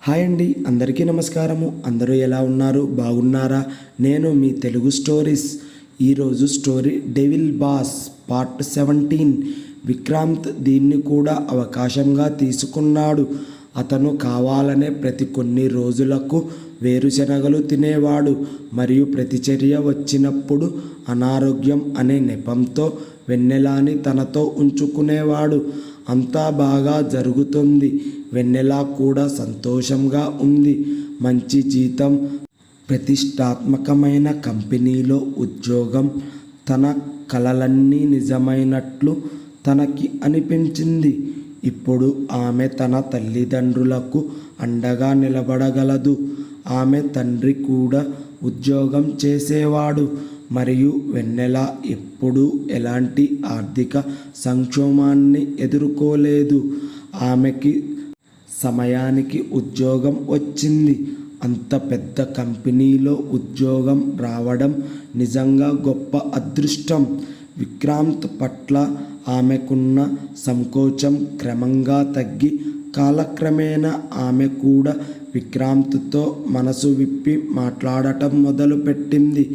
Hi అండి, అందరికీ నమస్కారము. అందరూ ఎలా ఉన్నారు? బాగున్నారా? నేను మీ తెలుగు స్టోరీస్. ఈరోజు story devil boss part 17. Vikrant దీన్ని కూడా అవకాశంగా తీసుకున్నాడు. అతను కావాలనే ప్రతి కొన్ని రోజులకు వేరుశనగలు తినేవాడు మరియు ప్రతిచర్య వచ్చినప్పుడు అనారోగ్యం అనే నెపంతో వెన్నెలాని తనతో ఉంచుకునేవాడు. అంతా బాగా జరుగుతుంది. వెన్నెల కూడా సంతోషంగా ఉంది. మంచి జీతం, ప్రతిష్టాత్మకమైన కంపెనీలో ఉద్యోగం, తన కలలన్నీ నిజమైనట్లు తనకి అనిపించింది. ఇప్పుడు ఆమె తన తల్లిదండ్రులకు అండగా నిలబడగలదు. ఆమె తండ్రి కూడా ఉద్యోగం చేసేవాడు మరియు వెన్నెల ఎప్పుడూ ఎలాంటి ఆర్థిక సంక్షోభాన్ని ఎదుర్కోలేదు. ఆమెకి సమయానికి ఉద్యోగం వచ్చింది. అంత పెద్ద కంపెనీలో ఉద్యోగం రావడం నిజంగా గొప్ప అదృష్టం. విక్రాంత్ పట్ల ఆమెకున్న సంకోచం క్రమంగా తగ్గి కాలక్రమేణా ఆమె కూడా విక్రాంత్తో మనసు విప్పి మాట్లాడటం మొదలుపెట్టింది.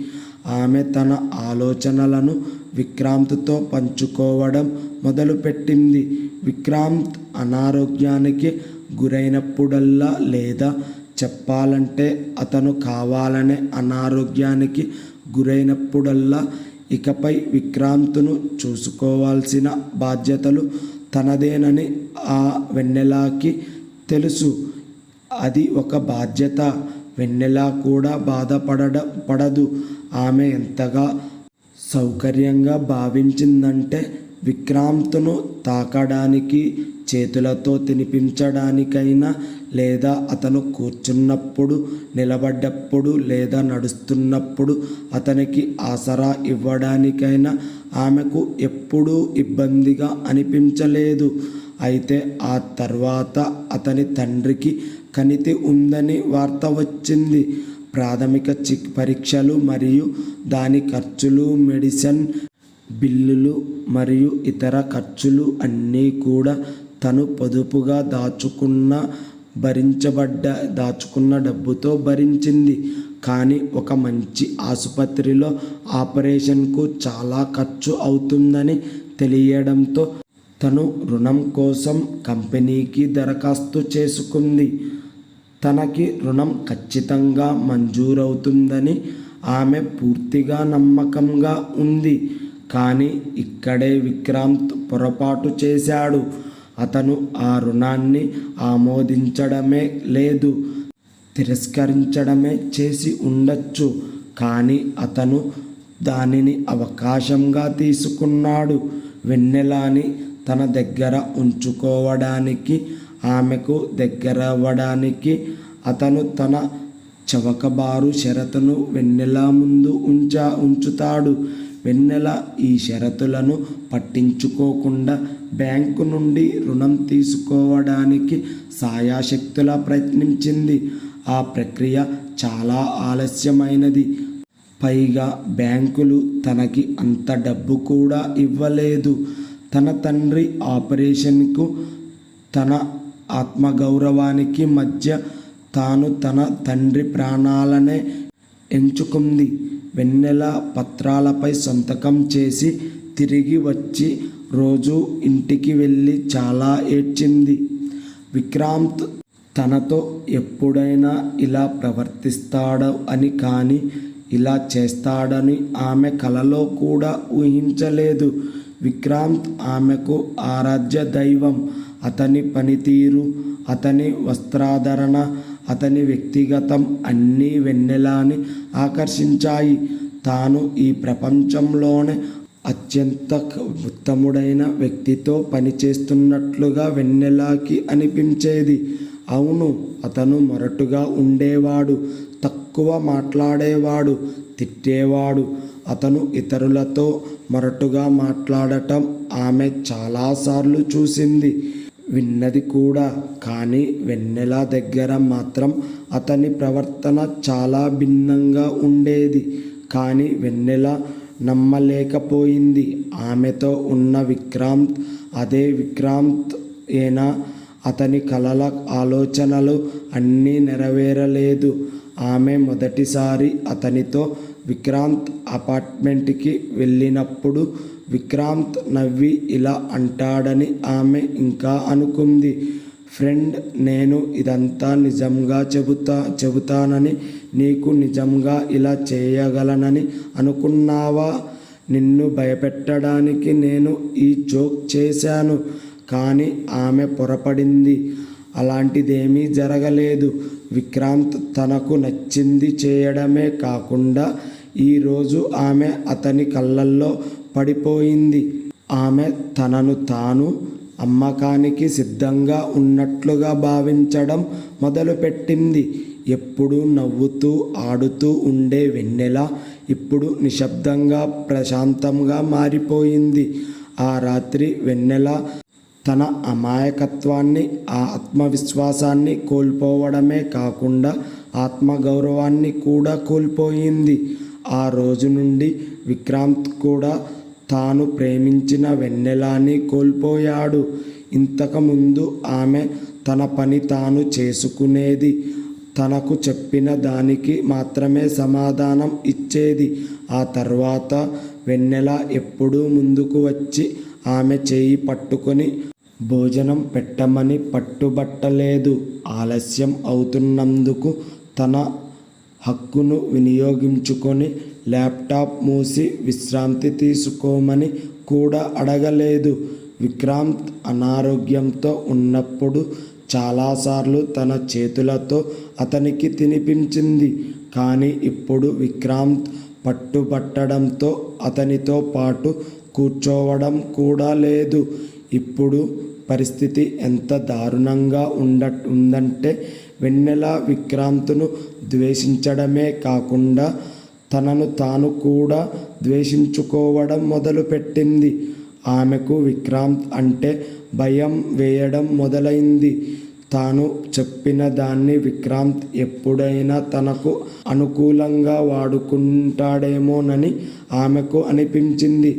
ఆమె తన ఆలోచనలను విక్రాంత్తో పంచుకోవడం మొదలుపెట్టింది. విక్రాంత్ అనారోగ్యానికి గురైనప్పుడల్లా, లేదా చెప్పాలంటే అతను కావాలనే అనారోగ్యానికి గురైనప్పుడల్లా ఇకపై విక్రాంత్ను చూసుకోవాల్సిన బాధ్యతలు తనదేనని ఆ వెన్నెలకి తెలుసు. అది ఒక బాధ్యత. వెన్నెల కూడా బాధపడదు. ఆమె ఎంతగా సౌకర్యంగా భావించిందంటే విక్రాంత్ను తాకడానికి, చేతులతో తినిపించడానికైనా, లేదా అతను కూర్చున్నప్పుడు, నిలబడ్డప్పుడు లేదా నడుస్తున్నప్పుడు అతనికి ఆసరా ఇవ్వడానికైనా ఆమెకు ఎప్పుడూ ఇబ్బందిగా అనిపించలేదు. అయితే ఆ తర్వాత అతని తండ్రికి కణితి ఉందని వార్త వచ్చింది. ప్రాథమిక పరీక్షలు మరియు దాని ఖర్చులు, మెడిసిన్ బిల్లులు మరియు ఇతర ఖర్చులు అన్నీ కూడా తను పొదుపుగా దాచుకున్న డబ్బుతో భరించింది. కానీ ఒక మంచి ఆసుపత్రిలో ఆపరేషన్కు చాలా ఖర్చు అవుతుందని తెలియడంతో తను రుణం కోసం కంపెనీకి దరఖాస్తు చేసుకుంది. తనకి రుణం ఖచ్చితంగా మంజూరవుతుందని ఆమె పూర్తిగా నమ్మకంగా ఉంది. కానీ ఇక్కడే విక్రాంత్ పొరపాటు చేశాడు. అతను ఆ రుణాన్ని ఆమోదించడమే లేదు, తిరస్కరించడమే చేసి ఉండొచ్చు. కానీ అతను దానిని అవకాశంగా తీసుకున్నాడు. వెన్నెలని తన దగ్గర ఉంచుకోవడానికి, ఆమెకు దగ్గరవ్వడానికి అతను తన చవకబారు షరతును వెన్నెల ముందు ఉంచుతాడు. వెన్నెల ఈ షరతులను పట్టించుకోకుండా బ్యాంకు నుండి రుణం తీసుకోవడానికి సాయశక్తులా ప్రయత్నించింది. ఆ ప్రక్రియ చాలా ఆలస్యమైనది. పైగా బ్యాంకులు తనకి అంత డబ్బు కూడా ఇవ్వలేదు. తన తండ్రి ఆపరేషన్కు, తన ఆత్మగౌరవానికి మధ్య తాను తన తండ్రి ప్రాణాలనే ఎంచుకుంది. వెన్నెల పత్రాలపై సంతకం చేసి తిరిగి వచ్చి రోజు ఇంటికి వెళ్ళి చాలా ఏడ్చింది. విక్రాంత్ తనతో ఎప్పుడైనా ఇలా ప్రవర్తిస్తాడు అని, కానీ ఇలా చేస్తాడని ఆమె కలలో కూడా ఊహించలేదు. విక్రాంత్ ఆమెకు ఆరాధ్య దైవం. అతని పనితీరు, అతని వస్త్రాధరణ, అతని వ్యక్తిగతం అన్నీ వెన్నెలని ఆకర్షించాయి. తాను ఈ ప్రపంచంలోనే అత్యంత ఉత్తముడైన వ్యక్తితో పనిచేస్తున్నట్లుగా వెన్నెలకి అనిపించేది. అవును, అతను మొరటుగా ఉండేవాడు, తక్కువ మాట్లాడేవాడు, తిట్టేవాడు. అతను ఇతరులతో మొరటుగా మాట్లాడటం ఆమె చాలాసార్లు చూసింది, విన్నది కూడా. కానీ వెన్నెల దగ్గర మాత్రం అతని ప్రవర్తన చాలా భిన్నంగా ఉండేది. కానీ వెన్నెల నమ్మలేకపోయింది. ఆమెతో ఉన్న విక్రాంత్ అదే విక్రాంత్ ఏనా? అతని కలల ఆలోచనలు అన్నీ నెరవేరలేదు. ఆమె మొదటిసారి అతనితో విక్రాంత్ అపార్ట్మెంట్కి వెళ్ళినప్పుడు విక్రాంత్ నవ్వి ఇలా అంటాడని ఆమె ఇంకా అనుకుంది. ఫ్రెండ్, నేను ఇదంతా నిజంగా చెబుతానని, నీకు నిజంగా ఇలా చేయగలనని అనుకున్నావా? నిన్ను భయపెట్టడానికి నేను ఈ జోక్ చేశాను. కానీ ఆమె పొరపడింది. అలాంటిదేమీ జరగలేదు. విక్రాంత్ తనకు నచ్చింది చేయడమే కాకుండా ఈరోజు ఆమె అతని కళ్ళల్లో పడిపోయింది. ఆమె తనను తాను అమ్మకానికి సిద్ధంగా ఉన్నట్లుగా భావించడం మొదలుపెట్టింది. ఎప్పుడూ నవ్వుతూ ఆడుతూ ఉండే వెన్నెల ఇప్పుడు నిశ్శబ్దంగా ప్రశాంతంగా మారిపోయింది. ఆ రాత్రి వెన్నెల తన అమాయకత్వాన్ని, ఆత్మవిశ్వాసాన్ని కోల్పోవడమే కాకుండా ఆత్మగౌరవాన్ని కూడా కోల్పోయింది. ఆ రోజు నుండి విక్రాంత్ కూడా తాను ప్రేమించిన వెన్నెలని కోల్పోయాడు. ఇంతకుముందు ఆమె తన పని తాను చేసుకునేది. తనకు చెప్పిన దానికి మాత్రమే సమాధానం ఇచ్చేది. ఆ తర్వాత వెన్నెల ఎప్పుడూ ముందుకు వచ్చి ఆమె చేయి పట్టుకొని భోజనం పెట్టమని పట్టుబట్టలేదు. ఆలస్యం అవుతున్నందుకు తన హక్కును వినియోగించుకొని ల్యాప్టాప్ మూసి విశ్రాంతి తీసుకోమని కూడా అడగలేదు. విక్రాంత్ అనారోగ్యంతో ఉన్నప్పుడు చాలాసార్లు తన చేతులతో అతనికి తినిపించింది. కానీ ఇప్పుడు విక్రాంత్ పట్టుబట్టడంతో అతనితో పాటు కూర్చోవడం కూడా లేదు. ఇప్పుడు పరిస్థితి ఎంత దారుణంగా ఉందంటే వెన్నెల విక్రాంత్ను ద్వేషించడమే కాకుండా తనను తాను కూడా ద్వేషించుకోవడం మొదలుపెట్టింది. ఆమెకు విక్రాంత్ అంటే భయం వేయడం మొదలైంది. తాను చెప్పిన దాన్ని విక్రాంత్ ఎప్పుడైనా తనకు అనుకూలంగా వాడుకుంటాడేమోనని ఆమెకు అనిపించింది.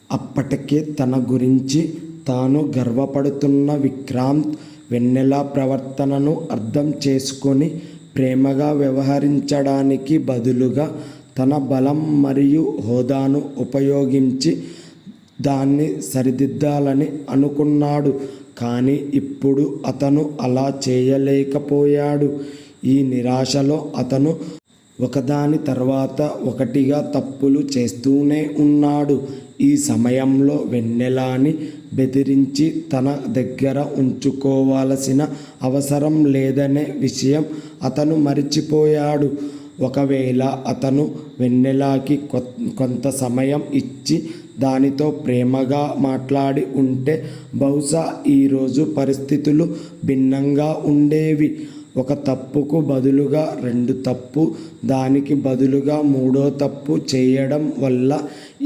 అప్పటికే తన గురించి తాను గర్వపడుతున్న విక్రాంత్ వెన్నెల ప్రవర్తనను అర్థం చేసుకొని ప్రేమగా వ్యవహరించడానికి బదులుగా తన బలం మరియు హోదాను ఉపయోగించి దాన్ని సరిదిద్దాలని అనుకున్నాడు. కానీ ఇప్పుడు అతను అలా చేయలేకపోయాడు. ఈ నిరాశలో అతను ఒకదాని తర్వాత ఒకటిగా తప్పులు చేస్తూనే ఉన్నాడు. ఈ సమయంలో వెన్నెలని బెదిరించి తన దగ్గర ఉంచుకోవాల్సిన అవసరం లేదనే విషయం అతను మరిచిపోయాడు. ఒకవేళ అతను వెన్నెలకి కొంత సమయం ఇచ్చి దానితో ప్రేమగా మాట్లాడి ఉంటే బహుశా ఈరోజు పరిస్థితులు భిన్నంగా ఉండేవి. ఒక తప్పుకు బదులుగా రెండు తప్పు, దానికి బదులుగా మూడో తప్పు చేయడం వల్ల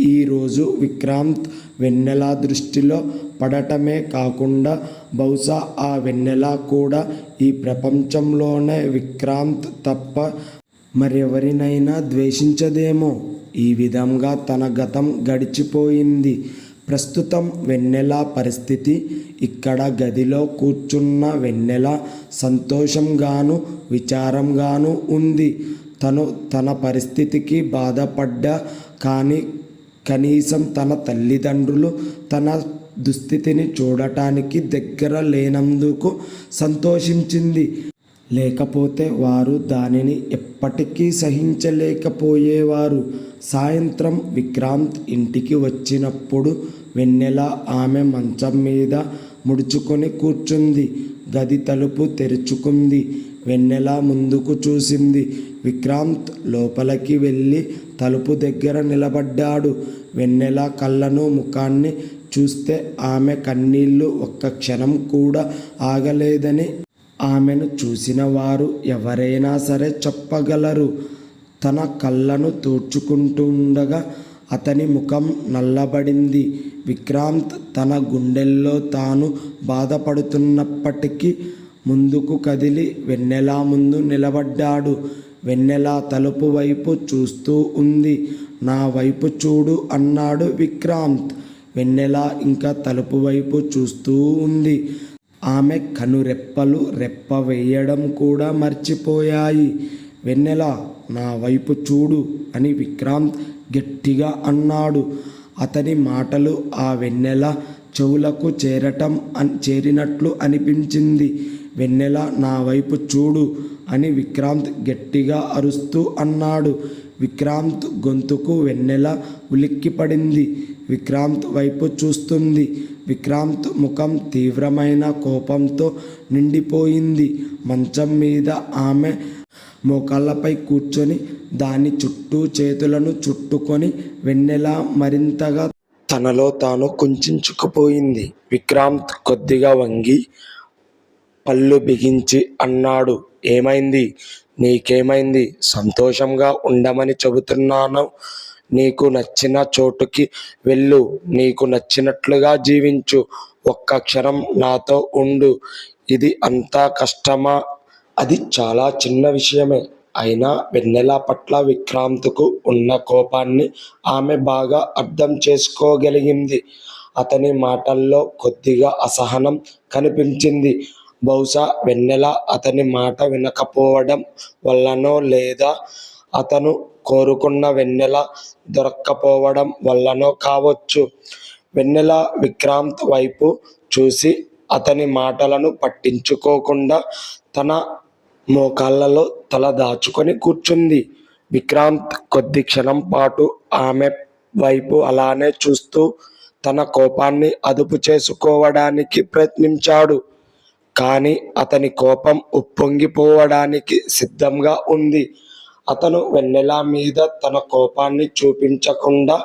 ఈరోజు విక్రాంత్ వెన్నెల దృష్టిలో పడటమే కాకుండా బహుశా ఆ వెన్నెల కూడా ఈ ప్రపంచంలోనే విక్రాంత్ తప్ప మరెవరినైనా ద్వేషించదేమో. ఈ విధంగా తన గతం గడిచిపోయింది. ప్రస్తుతం వెన్నెల పరిస్థితి ఇక్కడ గదిలో కూర్చున్న వెన్నెల సంతోషంగాను విచారంగాను ఉంది. తను తన పరిస్థితికి బాధపడ్డా కానీ కనీసం తన తల్లిదండ్రులు తన దుస్థితిని చూడటానికి దగ్గర లేనందుకు సంతోషించింది. లేకపోతే వారు దానిని ఎప్పటికీ సహించలేకపోయేవారు. సాయంత్రం విక్రాంత్ ఇంటికి వచ్చినప్పుడు వెన్నెల ఆమె మంచం మీద ముడుచుకొని కూర్చుంది. గది తలుపు తెరుచుకుంది. వెన్నెల ముందుకు చూసింది. విక్రాంత్ లోపలికి వెళ్ళి తలుపు దగ్గర నిలబడ్డాడు. వెన్నెల కళ్ళను ముఖాన్ని చూస్తే ఆమె కన్నీళ్లు ఒక్క క్షణం కూడా ఆగలేదని ఆమెను చూసిన వారు ఎవరైనా సరే చెప్పగలరు. తన కళ్ళను తుడుచుకుంటుండగా అతని ముఖం నల్లబడింది. విక్రాంత్ తన గుండెల్లో తాను బాధపడుతున్నప్పటికీ ముందుకు కదిలి వెన్నెల ముందు నిలబడ్డాడు. వెన్నెల తలుపు వైపు చూస్తూ ఉంది. నా వైపు చూడు అన్నాడు విక్రాంత్. వెన్నెల ఇంకా తలుపు వైపు చూస్తూ ఉంది. ఆమె కనురెప్పలు రెప్ప వేయడం కూడా మర్చిపోయాయి. వెన్నెల, నా వైపు చూడు అని విక్రాంత్ గట్టిగా అన్నాడు. అతని మాటలు ఆ వెన్నెల చెవులకు చేరినట్లు అనిపించింది. వెన్నెల, నా వైపు చూడు అని విక్రాంత్ గట్టిగా అరుస్తూ అన్నాడు. విక్రాంత్ గొంతుకు వెన్నెల ఉలిక్కిపడింది. విక్రాంత్ వైపు చూస్తుంది. విక్రాంత్ ముఖం తీవ్రమైన కోపంతో నిండిపోయింది. మంచం మీద ఆమె మోకాళ్ళపై కూర్చొని దాని చుట్టూ చేతులను చుట్టుకొని వెన్నెల మరింతగా తనలో తాను కుంచించుకుపోయింది. విక్రాంత్ కొద్దిగా వంగి పళ్ళు బిగించి అన్నాడు, ఏమైంది? నీకేమైంది? సంతోషంగా ఉండమని చెబుతున్నాను. నీకు నచ్చిన చోటుకి వెళ్ళు, నీకు నచ్చినట్లుగా జీవించు, ఒక్క క్షణం నాతో ఉండు. ఇది అంత కష్టమా? అది చాలా చిన్న విషయమే. అయినా వెన్నెల పట్ల విక్రాంత్కు ఉన్న కోపాన్ని ఆమె బాగా అర్థం చేసుకోగలిగింది. అతని మాటల్లో కొద్దిగా అసహనం కనిపించింది. బహుశా వెన్నెల అతని మాట వినకపోవడం వల్లనో, లేదా అతను కోరుకున్న వెన్నెల దొరక్కపోవడం వల్లనో కావచ్చు. వెన్నెల విక్రాంత్ వైపు చూసి అతని మాటలను పట్టించుకోకుండా తన మోకాళ్ళలో తల దాచుకొని కూర్చుంది. విక్రాంత్ కొద్ది క్షణం పాటు ఆమె వైపు అలానే చూస్తూ తన కోపాన్ని అదుపు చేసుకోవడానికి ప్రయత్నించాడు. కానీ అతని కోపం ఉప్పొంగిపోవడానికి సిద్ధంగా ఉంది. అతను వెన్నెల మీద తన కోపాన్ని చూపించకుండా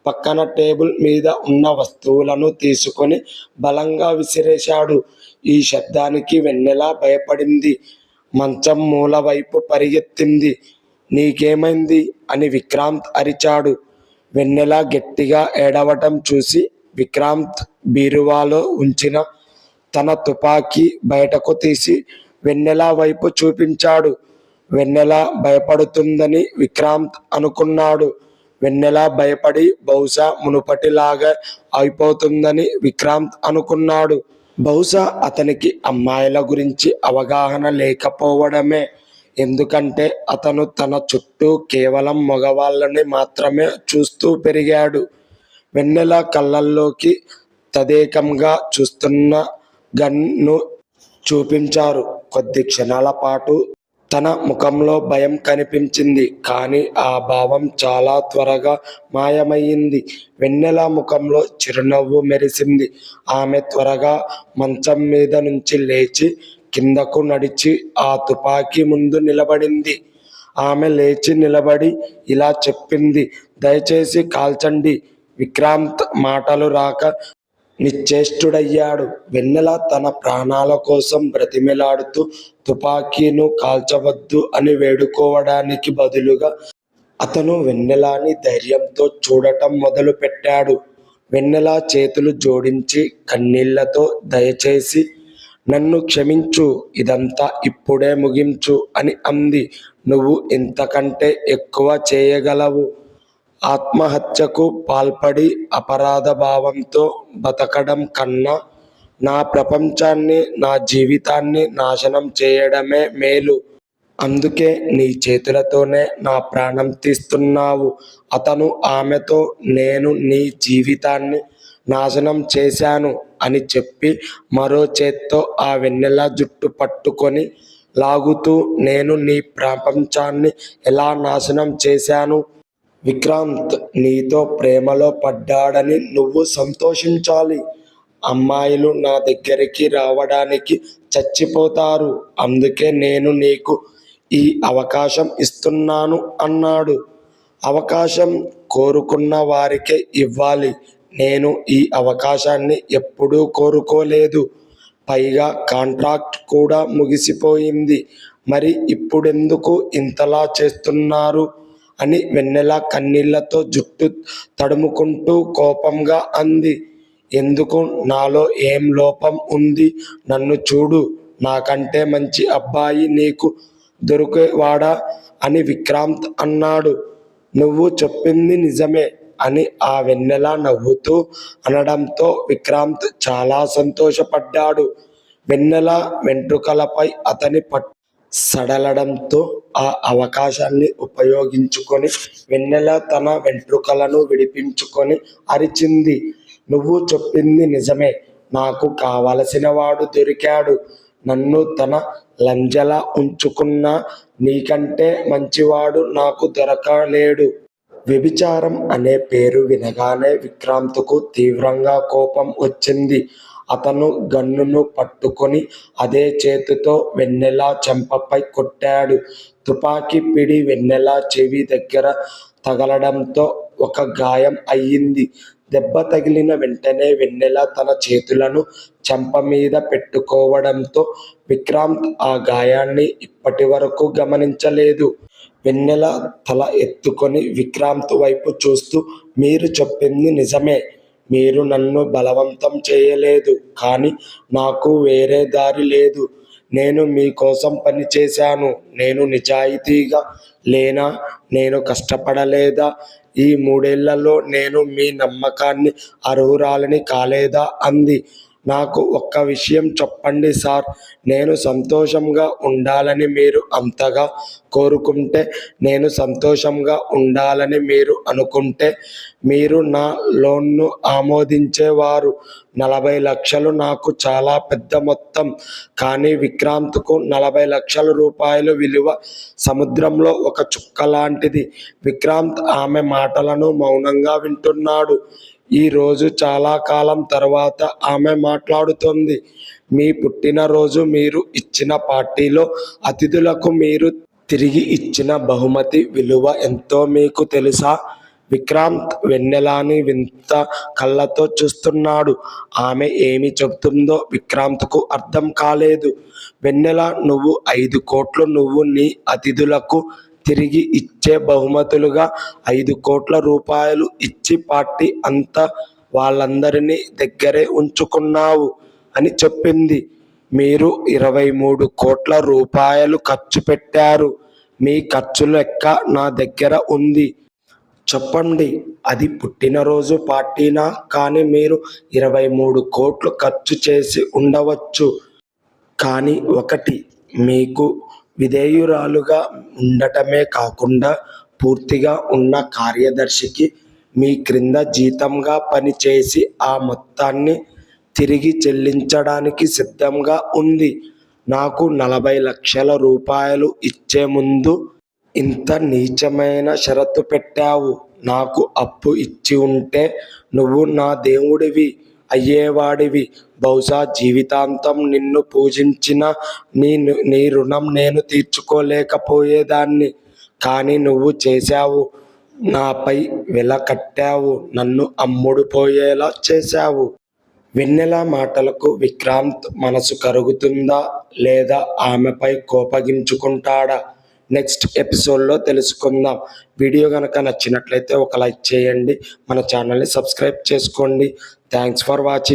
పక్కన టేబుల్ మీద ఉన్న వస్తువులను తీసుకొని బలంగా విసిరేశాడు. ఈ శబ్దానికి వెన్నెల భయపడింది. మంచం మూల వైపు పరిగెత్తింది. నీకేమైంది అని విక్రాంత్ అరిచాడు. వెన్నెల గట్టిగా ఏడవటం చూసి విక్రాంత్ బీరువాలో ఉంచిన తన తుపాకీ బయటకు తీసి వెన్నెల వైపు చూపించాడు. వెన్నెల భయపడుతుందని విక్రాంత్ అనుకున్నాడు. వెన్నెల భయపడి బహుశా మునుపటిలాగా అయిపోతుందని విక్రాంత్ అనుకున్నాడు. బహుశా అతనికి అమ్మాయిల గురించి అవగాహన లేకపోవడమే. ఎందుకంటే అతను తన చుట్టూ కేవలం మగవాళ్ళని మాత్రమే చూస్తూ పెరిగాడు. వెన్నెల కళ్ళల్లోకి తదేకంగా చూస్తున్న గన్ను చూపించారు. కొద్ది క్షణాల పాటు తన ముఖంలో భయం కనిపించింది. కానీ ఆ భావం చాలా త్వరగా మాయమయ్యింది. వెన్నెల ముఖంలో చిరునవ్వు మెరిసింది. ఆమె త్వరగా మంచం మీద నుంచి లేచి కిందకు నడిచి ఆ తుపాకీ ముందు నిలబడింది. ఆమె లేచి నిలబడి ఇలా చెప్పింది, దయచేసి కాల్చండి. విక్రాంత్ మాటలు రాక నిశ్చేష్టుడయ్యాడు. వెన్నెల తన ప్రాణాల కోసం బ్రతిమిలాడుతూ తుపాకీను కాల్చవద్దు అని వేడుకోవడానికి బదులుగా అతను వెన్నెలని ధైర్యంతో చూడటం మొదలుపెట్టాడు. వెన్నెల చేతులు జోడించి కన్నీళ్లతో, దయచేసి నన్ను క్షమించు, ఇదంతా ఇప్పుడే ముగించు అని అంది. నువ్వు ఇంతకంటే ఎక్కువ చేయగలవు. ఆత్మహత్యకు పాల్పడి అపరాధ భావంతో బతకడం కన్నా నా ప్రపంచాన్ని, నా జీవితాన్ని నాశనం చేయడమే మేలు. అందుకే నీ చేతులతోనే నా ప్రాణం తీస్తున్నావు. అతను ఆమెతో, నేను నీ జీవితాన్ని నాశనం చేశాను అని చెప్పి మరో చేత్తో ఆ వెన్నెల జుట్టు పట్టుకొని లాగుతూ, నేను నీ ప్రపంచాన్ని ఎలా నాశనం చేశాను? విక్రాంత్ నీతో ప్రేమలో పడ్డాడని నువ్వు సంతోషించాలి. అమ్మాయిలు నా దగ్గరికి రావడానికి చచ్చిపోతారు. అందుకే నేను నీకు ఈ అవకాశం ఇస్తున్నాను అన్నాడు. అవకాశం కోరుకున్న వారికే ఇవ్వాలి. నేను ఈ అవకాశాన్ని ఎప్పుడూ కోరుకోలేదు. పైగా కాంట్రాక్ట్ కూడా ముగిసిపోయింది. మరి ఇప్పుడెందుకు ఇంతలా చేస్తున్నారు అని వెన్నెల కన్నీళ్లతో జుట్టు తడుముకుంటూ కోపంగా అంది. ఎందుకు? నాలో ఏం లోపం ఉంది? నన్ను చూడు, నాకంటే మంచి అబ్బాయి నీకు దొరికేవాడా అని విక్రాంత్ అన్నాడు. నువ్వు చెప్పింది నిజమే అని ఆ వెన్నెల నవ్వుతూ అనడంతో విక్రాంత్ చాలా సంతోషపడ్డాడు. వెన్నెల వెంట్రుకలపై అతని పట్టు సడలడంతో ఆ అవకాశాన్ని ఉపయోగించుకొని వెన్నెల తన వెంట్రుకలను విడిపించుకొని అరిచింది. నువ్వు చెప్పింది నిజమే. నాకు కావలసిన వాడు దొరికాడు. నన్ను తన లంజలా ఉంచుకున్న నీకంటే మంచివాడు నాకు దొరకలేడు. వ్యభిచారం అనే పేరు వినగానే విక్రాంత్కు తీవ్రంగా కోపం వచ్చింది. అతను గన్నును పట్టుకొని అదే చేతితో వెన్నెల చెంపపై కొట్టాడు. తుపాకీ పిడి వెన్నెల చెవి దగ్గర తగలడంతో ఒక గాయం అయ్యింది. దెబ్బ తగిలిన వెంటనే వెన్నెల తన చేతులను చెంప మీద పెట్టుకోవడంతో విక్రాంత్ ఆ గాయాన్ని ఇప్పటివరకు గమనించలేదు. వెన్నెల తల ఎత్తుకొని విక్రాంత్ వైపు చూస్తూ, మీరు చెప్పింది నిజమే. మీరు నన్ను బలవంతం చేయలేదు. కానీ నాకు వేరే దారి లేదు. నేను మీకోసం పనిచేశాను. నేను నిజాయితీగా లేనా? నేను కష్టపడలేదా? ఈ 3 ఏళ్లలో నేను మీ నమ్మకాన్ని అర్హురాలిని కాలేదా? అంది. నాకు ఒక్క విషయం చెప్పండి సార్. నేను సంతోషంగా ఉండాలని మీరు అంతగా కోరుకుంటే, నేను సంతోషంగా ఉండాలని మీరు అనుకుంటే మీరు నా లోన్ను ఆమోదించేవారు. 40 లక్షలు నాకు చాలా పెద్ద మొత్తం. కానీ విక్రాంత్కు 40 లక్షల రూపాయలు విలువ సముద్రంలో ఒక చుక్క లాంటిది. విక్రాంత్ ఆమె మాటలను మౌనంగా వింటున్నాడు. ఈ రోజు చాలా కాలం తర్వాత ఆమె మాట్లాడుతోంది. మీ పుట్టినరోజు మీరు ఇచ్చిన పార్టీలో అతిథులకు మీరు తిరిగి ఇచ్చిన బహుమతి విలువ ఎంతో మీకు తెలుసా? విక్రాంత్ వెన్నెలని వింత కళ్ళతో చూస్తున్నాడు. ఆమె ఏమి చెబుతుందో విక్రాంత్కు అర్థం కాలేదు. వెన్నెల, నువ్వు 5 కోట్లు నువ్వు నీ అతిథులకు తిరిగి ఇచ్చే బహుమతులుగా 5 కోట్ల రూపాయలు ఇచ్చి పార్టీ అంతా వాళ్ళందరినీ దగ్గరే ఉంచుకున్నావు అని చెప్పింది. మీరు 23 కోట్ల రూపాయలు ఖర్చు పెట్టారు. మీ ఖర్చు లెక్క నా దగ్గర ఉంది. చెప్పండి, అది పుట్టినరోజు పార్టీనా? కానీ మీరు 23 కోట్లు ఖర్చు చేసి ఉండవచ్చు. కానీ ఒకటి, మీకు విధేయురాలుగా ఉండటమే కాకుండా పూర్తిగా ఉన్న కార్యదర్శికి మీ క్రింద జీతంగా పనిచేసి ఆ మొత్తాన్ని తిరిగి చెల్లించడానికి సిద్ధంగా ఉంది. నాకు 40 లక్షల రూపాయలు ఇచ్చే ముందు ఇంత నీచమైన షరతు పెట్టావు. నాకు అప్పు ఇచ్చి ఉంటే నువ్వు నా దేవుడివి అయ్యేవాడివి. బహుశా జీవితాంతం నిన్ను పూజించిన నీ రుణం నేను తీర్చుకోలేకపోయేదాన్ని. కానీ నువ్వు చేశావు. నాపై వెల కట్టావు. నన్ను అమ్ముడు పోయేలా చేశావు. వెన్నెల మాటలకు విక్రాంత్ మనసు కరుగుతుందా లేదా ఆమెపై కోపగించుకుంటాడా? నెక్స్ట్ ఎపిసోడ్లో తెలుసుకుందాం. వీడియో కనుక నచ్చినట్లయితే ఒక లైక్ చేయండి. మన ఛానల్ని సబ్స్క్రైబ్ చేసుకోండి. Thanks for watching.